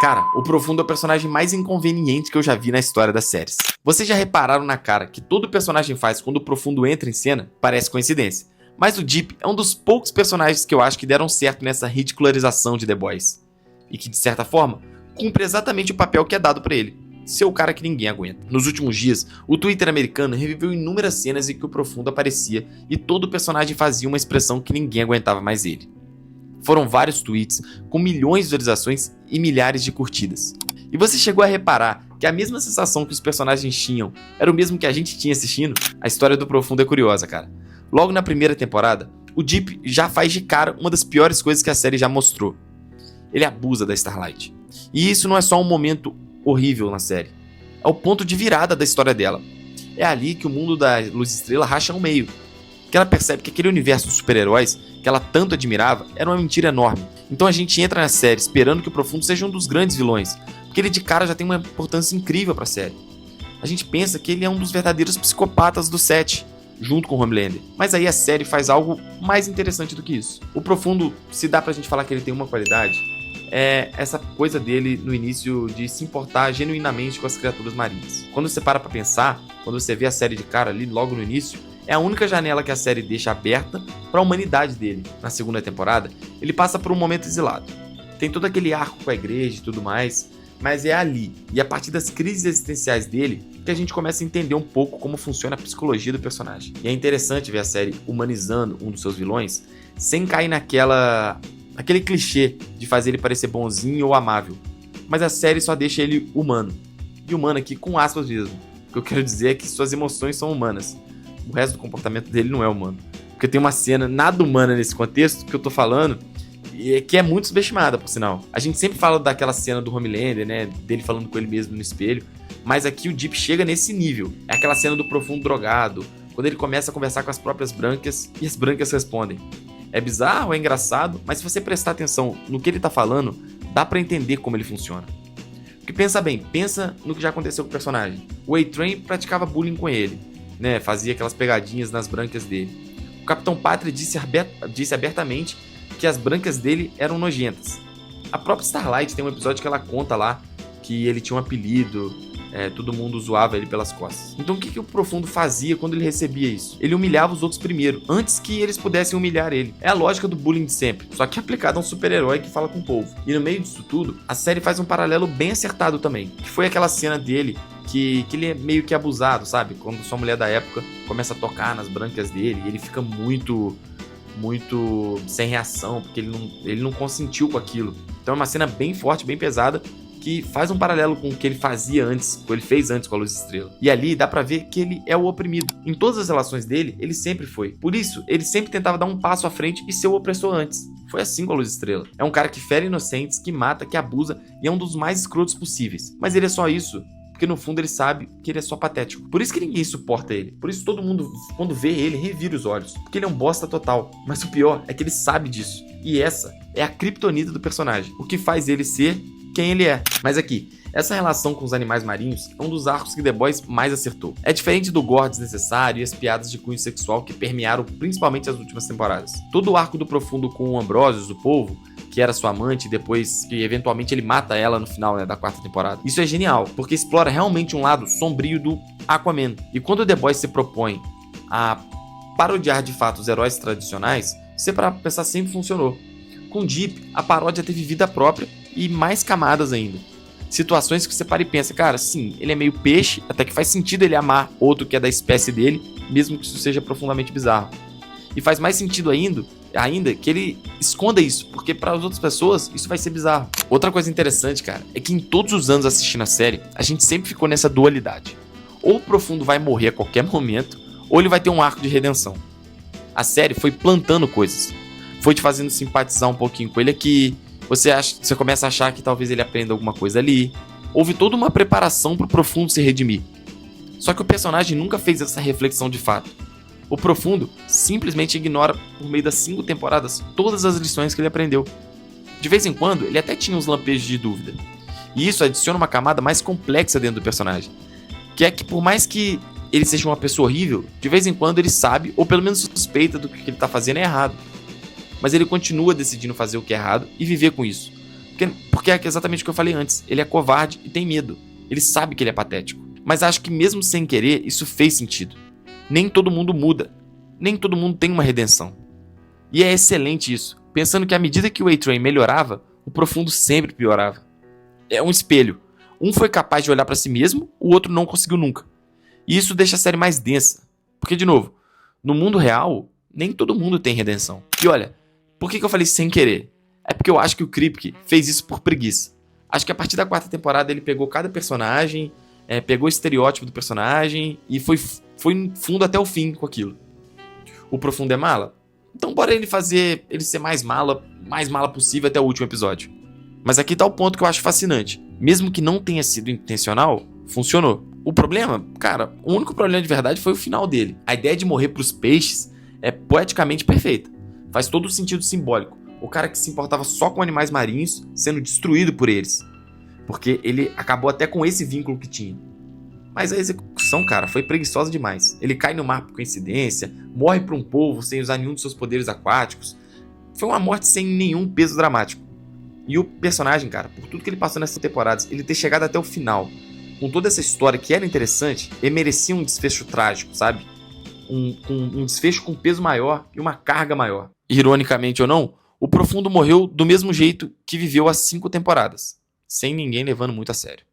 Cara, o Profundo é o personagem mais inconveniente que eu já vi na história das séries. Vocês já repararam na cara que todo personagem faz quando o Profundo entra em cena? Parece coincidência. Mas o Deep é um dos poucos personagens que eu acho que deram certo nessa ridicularização de The Boys. E que, de certa forma, cumpre exatamente o papel que é dado pra ele. Ser o cara que ninguém aguenta. Nos últimos dias, o Twitter americano reviveu inúmeras cenas em que o Profundo aparecia e todo personagem fazia uma expressão que ninguém aguentava mais ele. Foram vários tweets com milhões de visualizações e milhares de curtidas. E você chegou a reparar que a mesma sensação que os personagens tinham era o mesmo que a gente tinha assistindo? A história do Profundo é curiosa, cara. Logo na primeira temporada, o Deep já faz de cara uma das piores coisas que a série já mostrou. Ele abusa da Starlight. E isso não é só um momento horrível na série. É o ponto de virada da história dela. É ali que o mundo da Luz Estrela racha ao meio. Que ela percebe que aquele universo dos super-heróis que ela tanto admirava era uma mentira enorme. Então a gente entra na série esperando que o Profundo seja um dos grandes vilões, porque ele de cara já tem uma importância incrível pra série. A gente pensa que ele é um dos verdadeiros psicopatas do set, junto com o Homelander. Mas aí a série faz algo mais interessante do que isso. O Profundo, se dá pra gente falar que ele tem uma qualidade, é essa coisa dele no início de se importar genuinamente com as criaturas marinhas. Quando você para pra pensar, quando você vê a série de cara ali logo no início, é a única janela que a série deixa aberta para a humanidade dele. Na segunda temporada, ele passa por um momento exilado. Tem todo aquele arco com a igreja e tudo mais, mas é ali, e a partir das crises existenciais dele, que a gente começa a entender um pouco como funciona a psicologia do personagem. E é interessante ver a série humanizando um dos seus vilões, sem cair naquele clichê de fazer ele parecer bonzinho ou amável. Mas a série só deixa ele humano. E humano aqui com aspas mesmo. O que eu quero dizer é que suas emoções são humanas. O resto do comportamento dele não é humano. Porque tem uma cena nada humana nesse contexto que eu tô falando, e que é muito subestimada, por sinal. A gente sempre fala daquela cena do Homelander, né? Dele falando com ele mesmo no espelho. Mas aqui o Deep chega nesse nível. É aquela cena do Profundo drogado, quando ele começa a conversar com as próprias brancas e as brancas respondem. É bizarro, é engraçado, mas se você prestar atenção no que ele tá falando, dá pra entender como ele funciona. Porque pensa bem, pensa no que já aconteceu com o personagem. O A-Train praticava bullying com ele, né? Fazia aquelas pegadinhas nas brancas dele. O Capitão Pátria disse abertamente que as brancas dele eram nojentas. A própria Starlight tem um episódio que ela conta lá que ele tinha um apelido, todo mundo zoava ele pelas costas. Então o que o Profundo fazia quando ele recebia isso? Ele humilhava os outros primeiro, antes que eles pudessem humilhar ele. É a lógica do bullying de sempre, só que aplicada a um super-herói que fala com o povo. E no meio disso tudo, a série faz um paralelo bem acertado também, que foi aquela cena dele que ele é meio que abusado, sabe? Quando sua mulher da época começa a tocar nas brancas dele, e ele fica muito sem reação, porque ele não consentiu com aquilo. Então é uma cena bem forte, bem pesada, que faz um paralelo com o que ele fazia antes, o que ele fez antes com a Luz Estrela. E ali dá pra ver que ele é o oprimido. Em todas as relações dele, ele sempre foi. Por isso, ele sempre tentava dar um passo à frente e ser o opressor antes. Foi assim com a Luz Estrela. É um cara que fere inocentes, que mata, que abusa e é um dos mais escrotos possíveis. Mas ele é só isso porque no fundo ele sabe que ele é só patético. Por isso que ninguém suporta ele. Por isso todo mundo, quando vê ele, revira os olhos. Porque ele é um bosta total. Mas o pior é que ele sabe disso. E essa é a criptonita do personagem. O que faz ele ser quem ele é. Mas aqui, essa relação com os animais marinhos é um dos arcos que The Boys mais acertou. É diferente do gore desnecessário e as piadas de cunho sexual que permearam principalmente as últimas temporadas. Todo o arco do Profundo com o Ambrosius, o povo, que era sua amante, e depois que eventualmente ele mata ela no final, né, da quarta temporada. Isso é genial, porque explora realmente um lado sombrio do Aquaman. E quando The Boys se propõe a parodiar de fato os heróis tradicionais, você para pensar sempre funcionou. Com Deep, a paródia teve vida própria e mais camadas ainda. Situações que você para e pensa, cara, sim, ele é meio peixe, até que faz sentido ele amar outro que é da espécie dele, mesmo que isso seja profundamente bizarro. E faz mais sentido ainda que ele esconda isso, porque para as outras pessoas isso vai ser bizarro. Outra coisa interessante, cara, é que em todos os anos assistindo a série, a gente sempre ficou nessa dualidade. Ou o Profundo vai morrer a qualquer momento, ou ele vai ter um arco de redenção. A série foi plantando coisas, foi te fazendo simpatizar um pouquinho com ele aqui, você começa a achar que talvez ele aprenda alguma coisa ali. Houve toda uma preparação pro Profundo se redimir. Só que o personagem nunca fez essa reflexão de fato. O Profundo simplesmente ignora, por meio das 5 temporadas, todas as lições que ele aprendeu. De vez em quando, ele até tinha uns lampejos de dúvida. E isso adiciona uma camada mais complexa dentro do personagem. Que é que por mais que ele seja uma pessoa horrível, de vez em quando ele sabe, ou pelo menos suspeita do que ele tá fazendo é errado. Mas ele continua decidindo fazer o que é errado e viver com isso. Porque é exatamente o que eu falei antes. Ele é covarde e tem medo. Ele sabe que ele é patético. Mas acho que mesmo sem querer, isso fez sentido. Nem todo mundo muda. Nem todo mundo tem uma redenção. E é excelente isso. Pensando que à medida que o A-Train melhorava, o Profundo sempre piorava. É um espelho. Um foi capaz de olhar pra si mesmo, o outro não conseguiu nunca. E isso deixa a série mais densa. Porque, de novo, no mundo real, nem todo mundo tem redenção. E olha, por que eu falei sem querer? É porque eu acho que o Kripke fez isso por preguiça. Acho que a partir da 4ª temporada ele pegou cada personagem, pegou o estereótipo do personagem e foi fundo até o fim com aquilo. O Profundo é mala? Então bora ele fazer ele ser mais mala possível até o último episódio. Mas aqui tá o ponto que eu acho fascinante. Mesmo que não tenha sido intencional, funcionou. O problema, cara, o único problema de verdade foi o final dele. A ideia de morrer pros peixes é poeticamente perfeita. Faz todo o sentido simbólico. O cara que se importava só com animais marinhos sendo destruído por eles. Porque ele acabou até com esse vínculo que tinha. Mas a execução, cara, foi preguiçosa demais. Ele cai no mar por coincidência, morre pra um polvo sem usar nenhum dos seus poderes aquáticos. Foi uma morte sem nenhum peso dramático. E o personagem, cara, por tudo que ele passou nessas temporadas, ele ter chegado até o final, com toda essa história que era interessante, ele merecia um desfecho trágico, sabe? Um desfecho com peso maior e uma carga maior. Ironicamente ou não, o Profundo morreu do mesmo jeito que viveu as 5 temporadas, sem ninguém levando muito a sério.